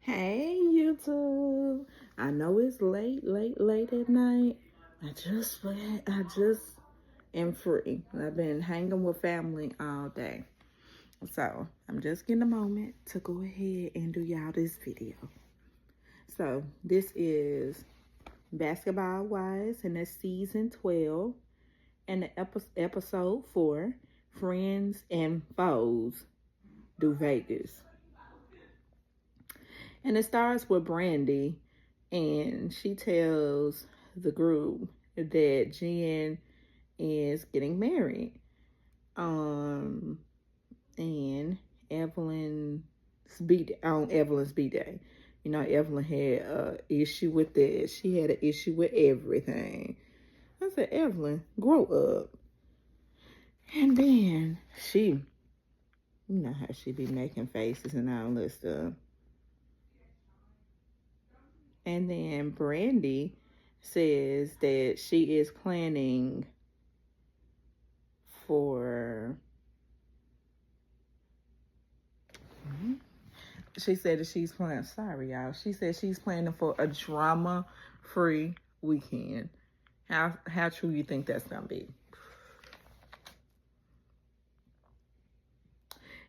Hey YouTube. I know it's late at night. I just am free. I've been hanging with family all day. So I'm just getting a moment to go ahead and do y'all this video. So this is Basketball Wives, and that's season 12 and the episode 4, Friends and Foes do Vegas. And it starts with Brandy, and she tells the group that Jen is getting married. And Evelyn's Evelyn's B-Day. You know, Evelyn had an issue with that. She had an issue with everything. I said, Evelyn, grow up. And then you know how she be making faces and all that stuff. And then Brandy says that she is planning for... She said that she's planning... Sorry, y'all. She said she's planning for a drama-free weekend. How true you think that's going to be?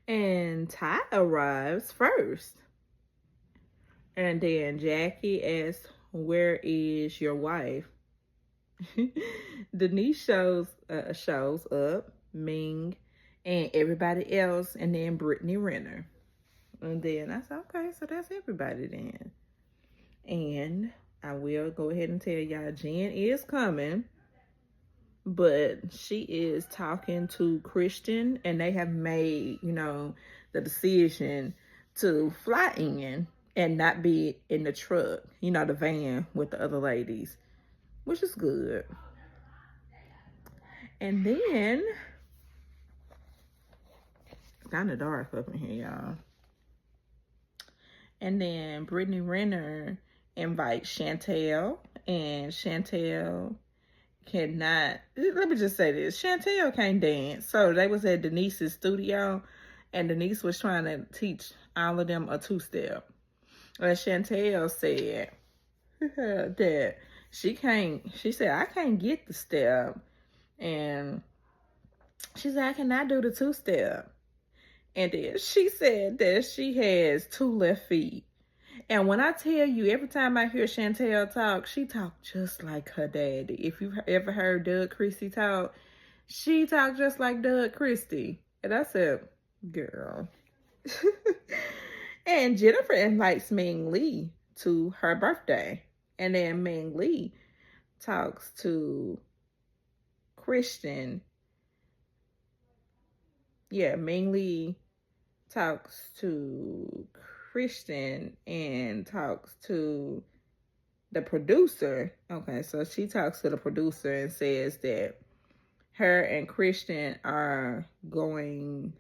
And Ty arrives first. And then Jackie asks, where is your wife? Denise shows up, Ming, and everybody else, and then Brittany Renner. And then I said, okay, so that's everybody then. And I will go ahead and tell y'all, Jen is coming, but she is talking to Christian, and they have made, the decision to fly in and not be in the truck, the van with the other ladies, which is good. And then, it's kind of dark up in here, y'all. And then Brittany Renner invites Chantel, and Chantel cannot, let me just say this, Chantel can't dance. So they was at Denise's studio, and Denise was trying to teach all of them a two-step. And Chantel said that she said, I can't get the step. And she said, I cannot do the two-step. And then she said that she has 2 left feet. And when I tell you, every time I hear Chantel talk, she talk just like her daddy. If you've ever heard Doug Christie talk, she talk just like Doug Christie. And I said, girl. And Jennifer invites Ming Lee to her birthday. And then Ming Lee talks to Christian. Yeah, Ming Lee talks to Christian and talks to the producer. Okay, so she talks to the producer and says that her and Christian are going.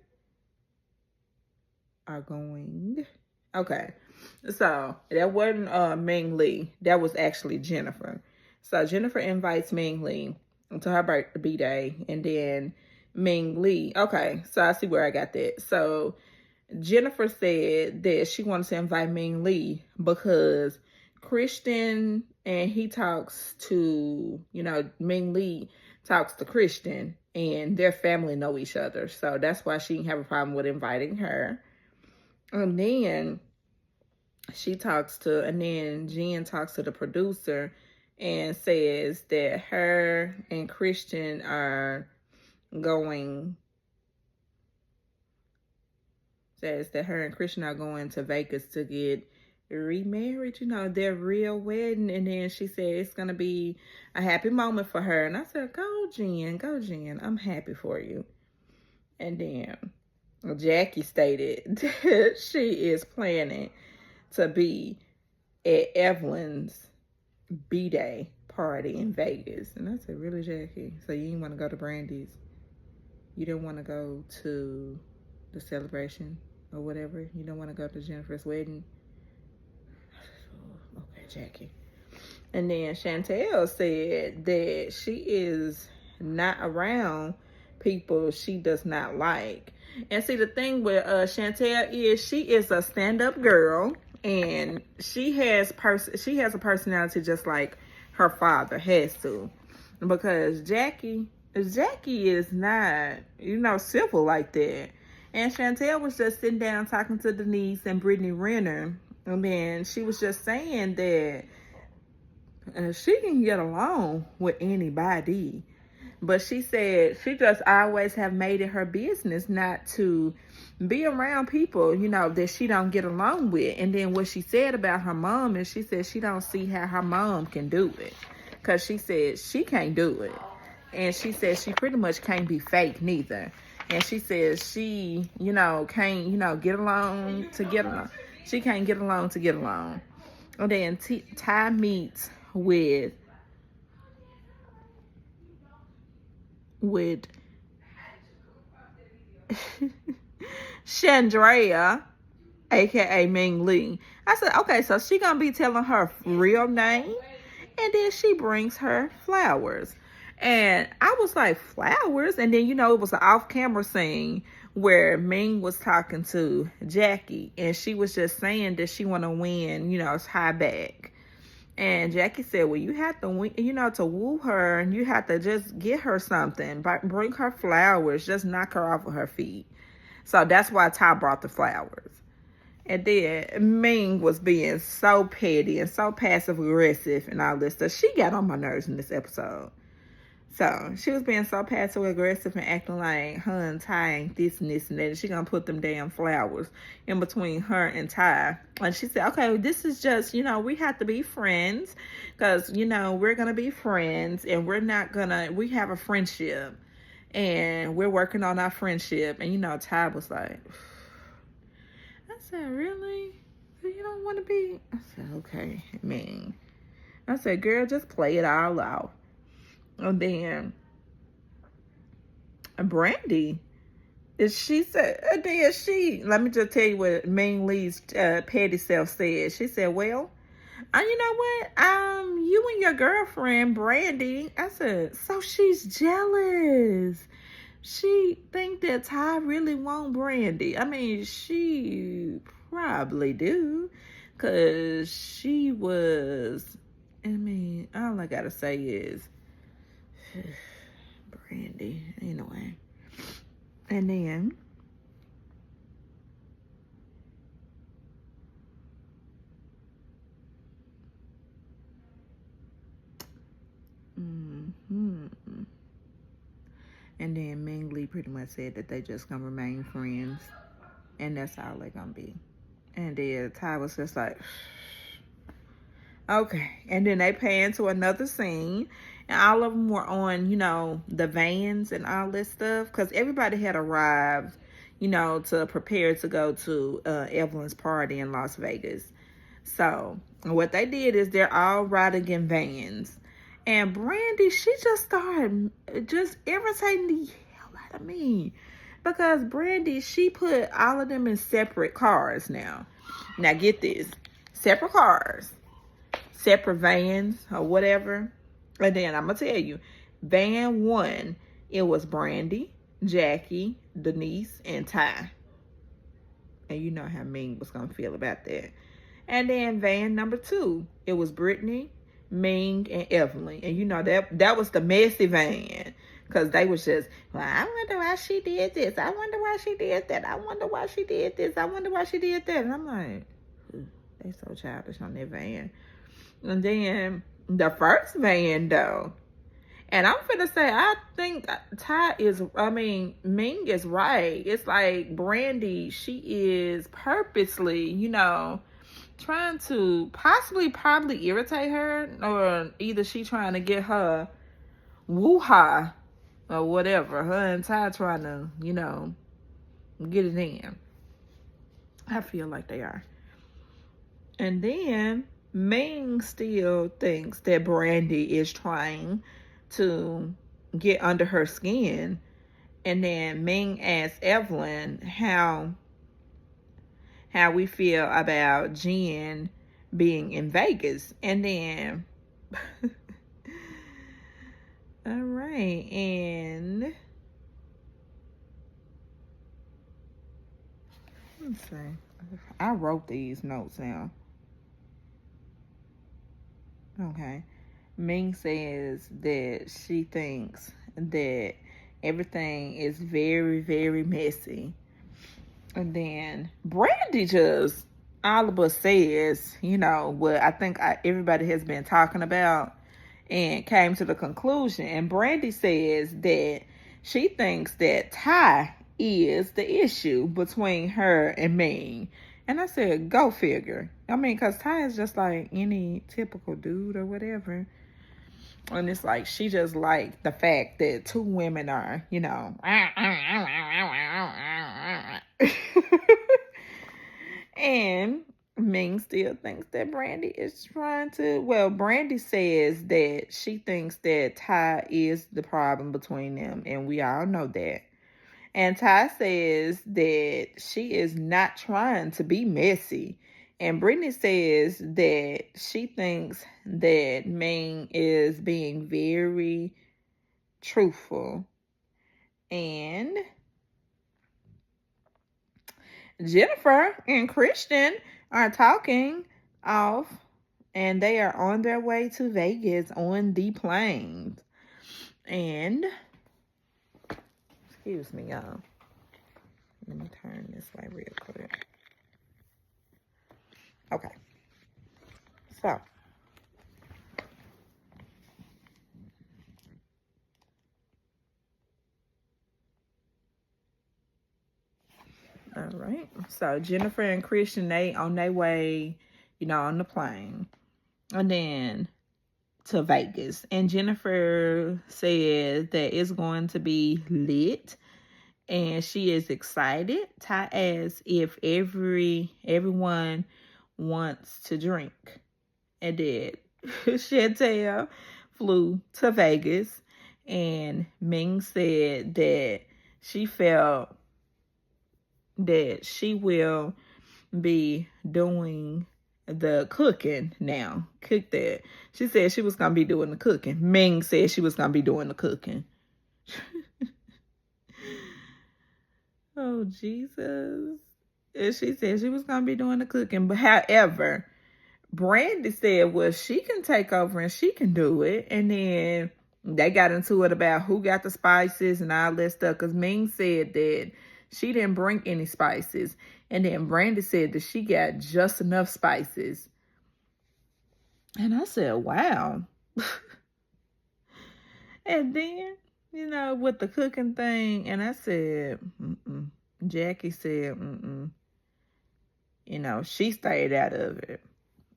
Okay, so that wasn't Ming Lee. That was actually Jennifer. So Jennifer invites Ming Lee to her birthday, and then Ming Lee. Okay, so I see where I got that. So Jennifer said that she wanted to invite Ming Lee because Christian and he talks to, Ming Lee talks to Christian, and their family know each other. So that's why she didn't have a problem with inviting her. And then Jen talks to the producer and says that her and Christian are going to Vegas to get remarried, their real wedding. And then she said it's going to be a happy moment for her. And I said, go Jen, I'm happy for you. And then Jackie stated that she is planning to be at Evelyn's B-Day party in Vegas. And I said, really, Jackie? So you didn't want to go to Brandy's? You didn't want to go to the celebration or whatever? You don't want to go to Jennifer's wedding? Okay, Jackie. And then Chantel said that she is not around people she does not like. And see, the thing with Chantel is she is a stand-up girl, And she has a personality just like her father has to, because Jackie is not, civil like that. And Chantel was just sitting down talking to Denise and Brittany Renner, and then she was just saying that she can get along with anybody. But she said she just always have made it her business not to be around people, that she don't get along with. And then what she said about her mom is she said she don't see how her mom can do it. Because she said she can't do it. And she said she pretty much can't be fake neither. And she says she, can't, get along to get along. She can't get along to get along. And then Ty meets with Chandrea, aka Ming Lee. I said, okay, so she gonna be telling her real name, and then she brings her flowers. And I was like, flowers? And then, it was an off-camera scene where Ming was talking to Jackie, and she was just saying that she want to win, Ty back. And Jackie said, well, you have to win, to woo her, and you have to just get her something. Bring her flowers. Just knock her off of her feet. So that's why Ty brought the flowers. And then Ming was being so petty and so passive-aggressive and all this stuff. She got on my nerves in this episode. So she was being so passive-aggressive and acting like her and Ty ain't this and this and that. And she gonna put them damn flowers in between her and Ty. And she said, okay, this is just, we have to be friends. Because, we're gonna be friends. And we have a friendship. And we're working on our friendship. And, Ty was like, I said, really? You don't want to be? I said, okay, man. I said, girl, just play it all out. And then Brandy, she said, let me just tell you what Ming Lee's petty self said. She said, well, you know what? You and your girlfriend, Brandy. I said, so she's jealous. She think that Ty really want Brandy. I mean, she probably do. Because she was, all I got to say is, Brandy, anyway. And then Ming Lee pretty much said that they just gonna remain friends, and that's all they gonna be. And then Ty was just like, okay. And then they pan to another scene, and all of them were on, the vans and all this stuff, because everybody had arrived, to prepare to go to Evelyn's party in Las Vegas. So what they did is they're all riding in vans. And Brandy, she just started just irritating the hell out of me. Because Brandy, she put all of them in separate cars now. Now get this. Separate cars. Separate vans or whatever. And then I'm going to tell you. Van 1, it was Brandy, Jackie, Denise, and Ty. And you know how Ming was going to feel about that. And then van number 2, it was Brittany, Ming, and Evelyn. And that was the messy van. Because they was just, well, I wonder why she did this. I wonder why she did that. I wonder why she did this. I wonder why she did that. And I'm like, they so childish on that van. And then the first van, though. And I'm finna say, I think Ming is right. It's like Brandy, she is purposely, trying to probably irritate her, or either she trying to get her woo-ha or whatever. Her and Ty trying to, get it in. I feel like they are. And then Ming still thinks that Brandy is trying to get under her skin. And then Ming asks Evelyn how we feel about Jen being in Vegas. And then all right, and let's see. I wrote these notes down. Okay. Ming says that she thinks that everything is very, very messy. And then Brandy just all of us says, what I think everybody has been talking about and came to the conclusion. And Brandy says that she thinks that Ty is the issue between her and Ming. And I said, go figure. I mean, because Ty is just like any typical dude or whatever. And it's like she just like the fact that two women are, and Ming still thinks that Brandy is trying to. Well, Brandy says that she thinks that Ty is the problem between them, and we all know that. And Ty says that she is not trying to be messy. And Brittany says that she thinks that Ming is being very truthful. And Jennifer and Christian are talking off, and they are on their way to Vegas on the plane. And, excuse me, y'all. Let me turn this way real quick. Okay. So. All right. So Jennifer and Christian, they on their way, on the plane. And then to Vegas. And Jennifer said that it's going to be lit. And she is excited. Ty asks if everyone wants to drink. And then Chantel flew to Vegas. And Ming said that she felt that she will be doing the cooking now. Cook that. She said she was going to be doing the cooking. Ming said she was going to be doing the cooking. Oh, Jesus. And she said she was going to be doing the cooking. But however, Brandy said, well, she can take over and she can do it. And then they got into it about who got the spices and all that stuff. Because Ming said that she didn't bring any spices. And then Brandy said that she got just enough spices. And I said, wow. And then, with the cooking thing, and I said, Jackie said, she stayed out of it.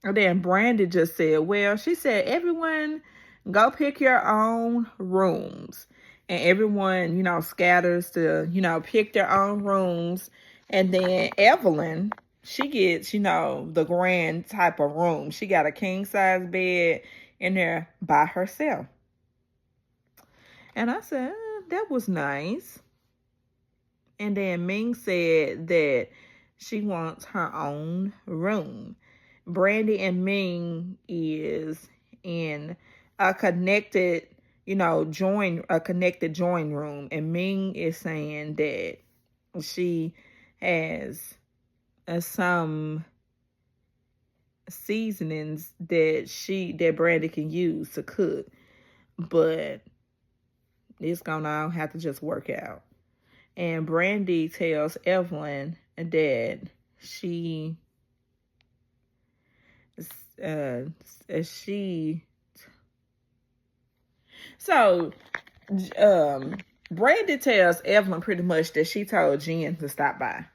And then Brandy just said, well, she said, everyone go pick your own rooms. And everyone, scatters to, pick their own rooms. And then Evelyn, she gets, the grand type of room. She got a king-size bed in there by herself. And I said, that was nice. And then Ming said that she wants her own room. Brandy and Ming is in a connected join room. And Ming is saying that she has some seasonings that Brandy can use to cook. But it's gonna all have to just work out. And Brandy tells Evelyn that Brandy tells Evelyn pretty much that she told Jen to stop by.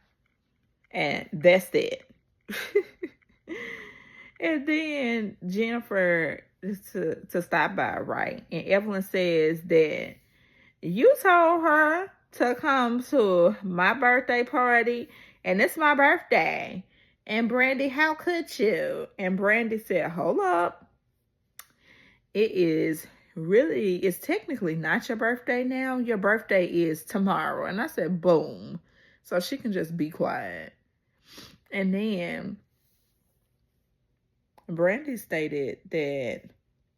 And that's it. And then Jennifer to stop by, right? And Evelyn says that you told her to come to my birthday party, and it's my birthday. And Brandy, how could you? And Brandy said, hold up. It's technically not your birthday now. Your birthday is tomorrow. And I said, boom. So she can just be quiet. And then Brandy stated that,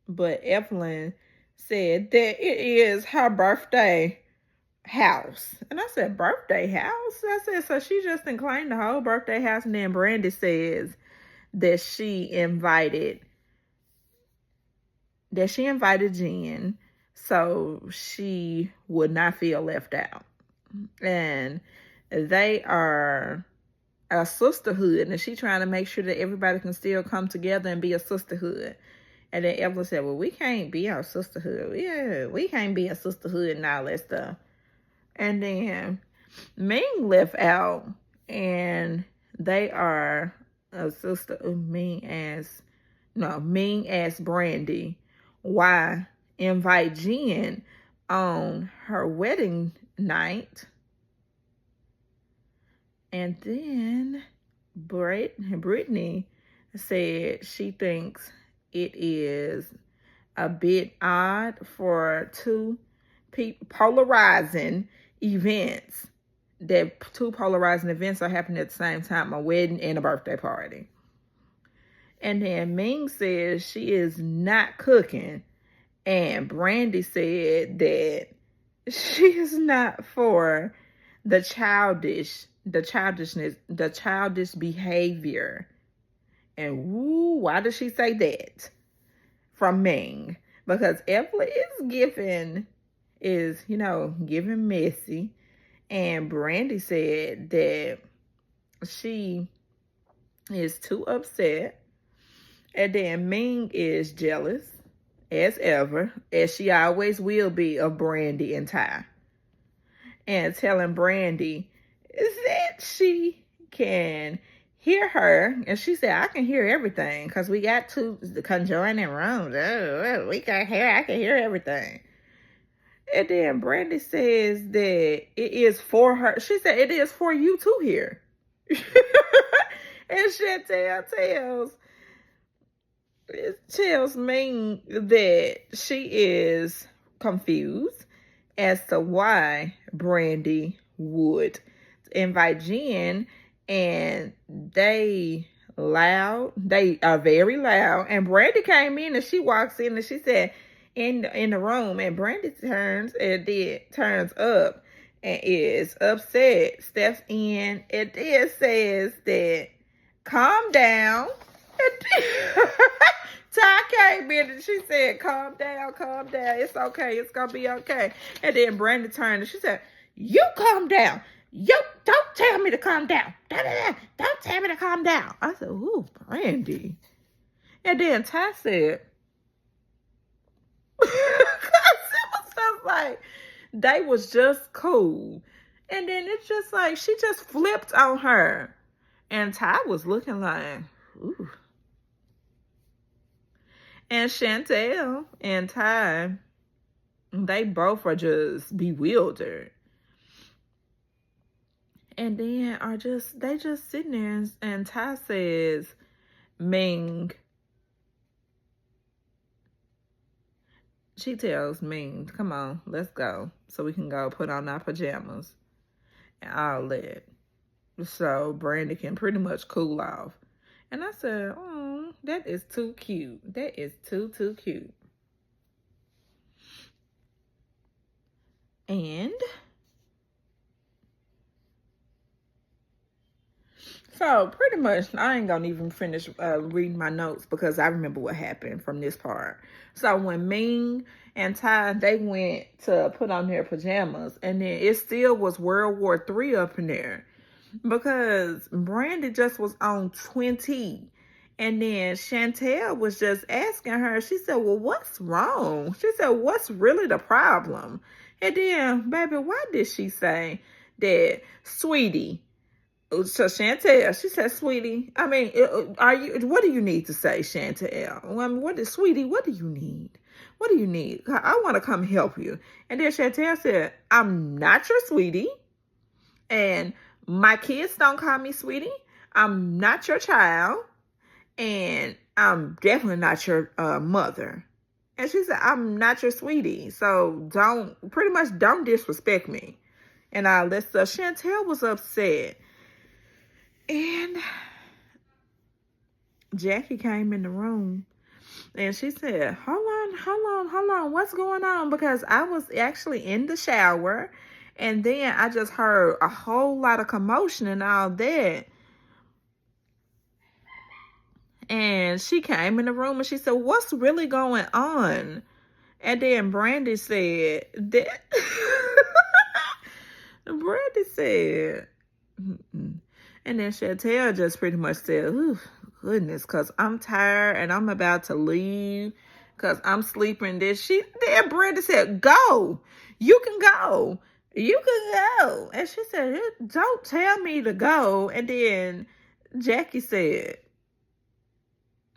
but Evelyn said that it is her birthday house. And I said, birthday house? I said, so she just didn't claim the whole birthday house. And then Brandy says that she invited Jen so she would not feel left out. And they are a sisterhood, and she trying to make sure that everybody can still come together and be a sisterhood. And then Evelyn said, well, we can't be our sisterhood. Yeah, we can't be a sisterhood and all that stuff. And then Ming left out, and they are a sister. Ming asked Brandy why invite Jen on her wedding night. And then Brittany said she thinks it is a bit odd for two polarizing events. That two polarizing events are happening at the same time, a wedding and a birthday party. And then Ming says she is not cooking. And Brandy said that she is not for the childish behavior. And woo, why does she say that? From Ming. Because Evelyn is giving messy. And Brandy said that she is too upset. And then Ming is jealous, as ever, as she always will be, of Brandy and Ty. And telling Brandy that she can hear her. And she said, I can hear everything because we got two conjoining rooms. Oh, I can hear everything. And then Brandy says that it is for her. She said, it is for you to hear. And Chantel tells Ming that she is confused as to why Brandy would invite Jen, and they are very loud. And Brandy came in, and she walks in, and she said in the room, and Brandy turns up and is upset, steps in, and then says that calm down. Ty came in and she said, calm down. It's okay. It's going to be okay. And then Brandy turned and she said, you calm down. You don't tell me to calm down. Don't tell me to calm down. I said, ooh, Brandy. And then Ty said, it was just like, they was just cool. And then it's just like, she just flipped on her. And Ty was looking like, ooh. And Chantel and Ty, they both are just bewildered. And then they just sitting there, and Ty says, Ming. She tells Ming, come on, let's go. So we can go put on our pajamas and all that. So Brandy can pretty much cool off. And I said, oh, that is too cute. That is too cute. And so pretty much, I ain't gonna even finish reading my notes because I remember what happened from this part. So when Ming and Ty, they went to put on their pajamas, and then it still was World War III up in there because Brandy just was on 20. And then Chantel was just asking her, she said, well, what's wrong? She said, what's really the problem? And then, baby, why did she say that, sweetie? So Chantel, she said, sweetie, I mean, what do you need to say, Chantel? I mean, sweetie, what do you need? What do you need? I want to come help you. And then Chantel said, I'm not your sweetie. And my kids don't call me sweetie. I'm not your child. And I'm definitely not your mother. And she said, I'm not your sweetie. So don't disrespect me. And all that stuff. Chantel was upset. And Jackie came in the room. And she said, hold on. What's going on? Because I was actually in the shower. And then I just heard a whole lot of commotion and all that. And she came in the room and she said, "What's really going on?" And then Brandy said that Brandy said, "Mm-mm." And then Chantel just pretty much said, "Ooh, goodness, because I'm tired and I'm about to leave because I'm sleeping." Then Brandy said, "Go. You can go. You can go." And she said, "Don't tell me to go." And then Jackie said,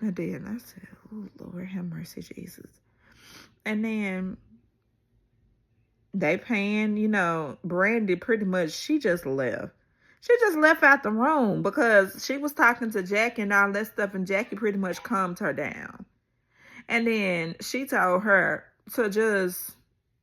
and then I said, "Oh, Lord, have mercy, Jesus." And then they paying, Brandy pretty much, she just left. She just left out the room because she was talking to Jackie and all that stuff, and Jackie pretty much calmed her down. And then she told her to just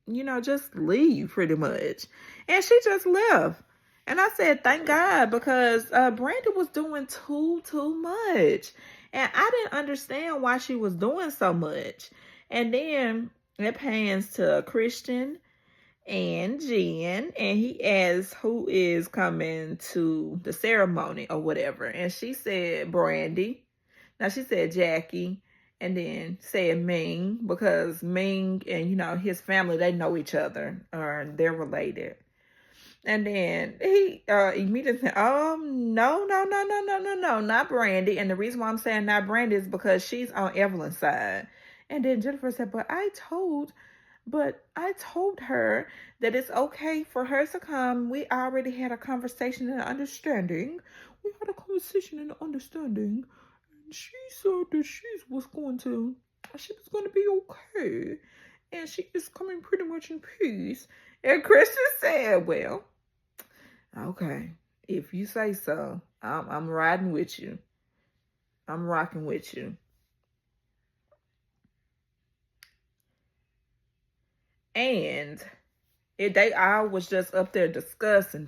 leave pretty much. And she just left. And I said, thank God, because Brandy was doing too much. And I didn't understand why she was doing so much. And then it pans to Christian and Jen, and he asks who is coming to the ceremony or whatever. And she said Brandy. Now she said Jackie, and then said Ming, because Ming and his family, they know each other, or they're related. And then he immediately said, "Oh, no, not Brandy." And the reason why I'm saying not Brandy is because she's on Evelyn's side. And then Jennifer said, "But I told her that it's okay for her to come. We already had a conversation and an understanding. We had a conversation and an understanding. And she said that she was going to be okay. And she is coming pretty much in peace." And Christian said, "Well, okay, if you say so, I'm riding with you. I'm rocking with you." And they all was just up there discussing.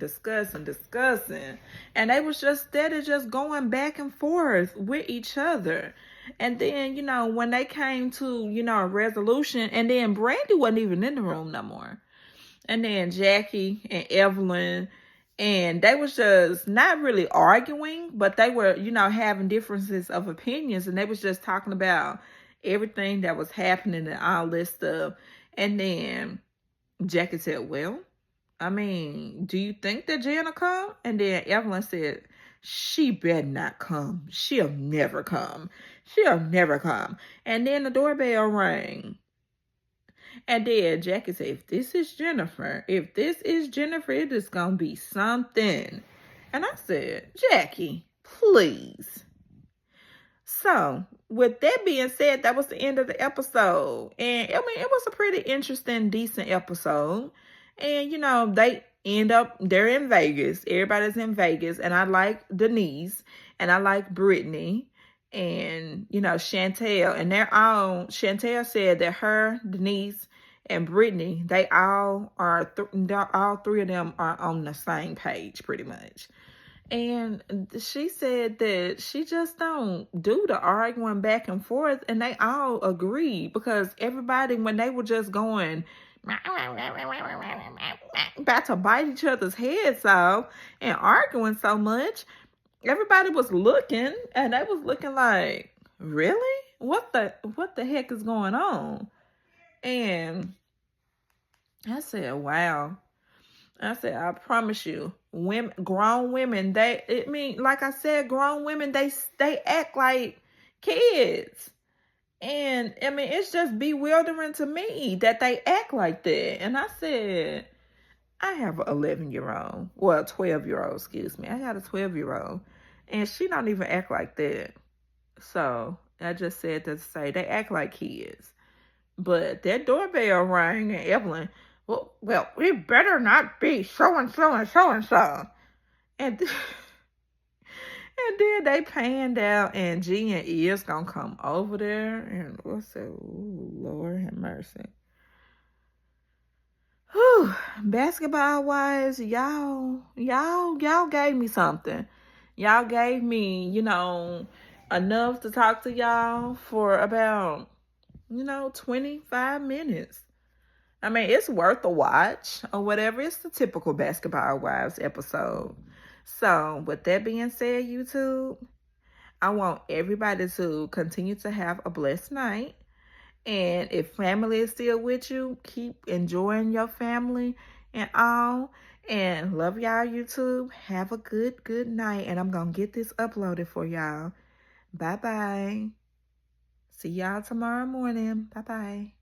And they was just steady just going back and forth with each other. And then, when they came to, a resolution, and then Brandy wasn't even in the room no more. And then Jackie and Evelyn, and they was just not really arguing, but they were, having differences of opinions, and they was just talking about everything that was happening and all this stuff. And then Jackie said, "Well, I mean, do you think that Jen will come?" And then Evelyn said, "She better not come. She'll never come. She'll never come." And then the doorbell rang. And then Jackie said, if this is Jennifer, it is going to be something. And I said, "Jackie, please." So, with that being said, that was the end of the episode. And I mean, it was a pretty interesting, decent episode. And, they're in Vegas. Everybody's in Vegas. And I like Denise. And I like Brittany. And, Chantel. And Chantel said that her, Denise, and Brittany, they all three of them are on the same page, pretty much. And she said that she just don't do the arguing back and forth, and they all agree, because everybody, when they were just going about to bite each other's heads off and arguing so much, everybody was looking, and they was looking like, really? What the heck is going on? And I said, wow. I said, I promise you, grown women, like I said, grown women, they act like kids. And I mean, it's just bewildering to me that they act like that. And I said, I have an 11-year-old, well, 12-year-old, excuse me. I got a 12-year-old, and she don't even act like that. So I just said that to say they act like kids. But that doorbell rang, and Evelyn, well, it better not be so-and-so and so-and-so. And then they panned out, and Jen is going to come over there. And I said, "Ooh, Lord have mercy." Whew, basketball-wise, y'all gave me something. Y'all gave me, enough to talk to y'all for about, 25 minutes. I mean, it's worth a watch or whatever. It's the typical Basketball Wives episode. So, with that being said, YouTube, I want everybody to continue to have a blessed night. And if family is still with you, keep enjoying your family and all. And love y'all, YouTube. Have a good night. And I'm going to get this uploaded for y'all. Bye-bye. See y'all tomorrow morning. Bye-bye.